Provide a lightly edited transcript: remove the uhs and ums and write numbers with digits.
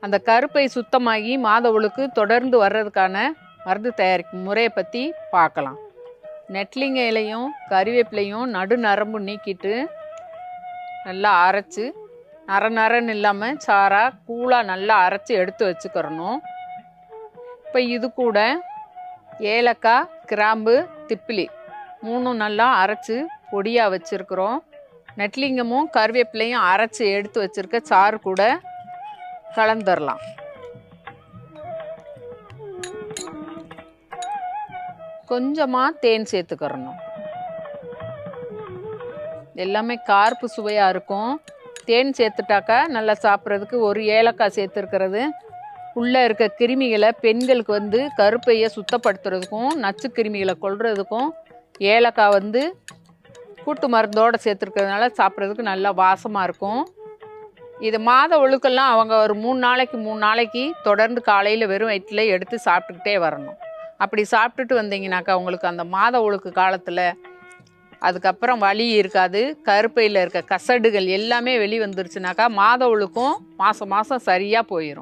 அந்த கருப்பை சுத்தமாகி மாத ஒழுக்கு தொடர்ந்து வர்றதுக்கான மருந்து தயாரிக்கும் முறையை பற்றி பார்க்கலாம். நெட்லிங்க இலையும் கறிவேப்பிலையும் நரம்பு நீக்கிட்டு நல்லா அரைச்சி நரன்னு இல்லாமல் சாராக கூழாக நல்லா அரைச்சி எடுத்து வச்சுக்கிறணும். இப்போ இது கூட ஏலக்காய், கிராம்பு, திப்பிலி 3 நல்லா அரைச்சி பொடியாக வச்சுருக்குறோம். நெட்லிங்கமும் கருவேப்பிலையும் அரைச்சி எடுத்து வச்சுருக்க சாறு கூட கலந்துடலாம். கொஞ்சமாக தேன் சேர்த்துக்கிறணும். எல்லாமே கார்ப்பு சுவையாக இருக்கும். தேன் சேர்த்துட்டாக்கா நல்லா சாப்பிட்றதுக்கு ஒரு ஏலக்காய் சேர்த்துருக்கிறது உள்ளே இருக்க கிருமிகளை பெண்களுக்கு கருப்பையை சுத்தப்படுத்துறதுக்கும் நச்சு கிருமிகளை கொல்றதுக்கும் ஏலக்காய் கூட்டு மருந்தோடு சேர்த்துருக்கிறதுனால சாப்பிட்றதுக்கு நல்லா வாசமாக இருக்கும். இது மாத ஒழுக்கெல்லாம் அவங்க ஒரு 3 நாளைக்கு தொடர்ந்து காலையில் வெறும் வயிற்றில் எடுத்து சாப்பிட்டுக்கிட்டே வரணும். அப்படி சாப்பிட்டுட்டு வந்தீங்கன்னாக்கா உங்களுக்கு அந்த மாத ஒழுக்கு காலத்தில் அதுக்கப்புறம் வலி இருக்காது. கருப்பையில் இருக்க கசடுகள் எல்லாமே வெளி வந்துருச்சுனாக்கா மாத ஒழுக்கும் மாதம் சரியாக போயிடும்.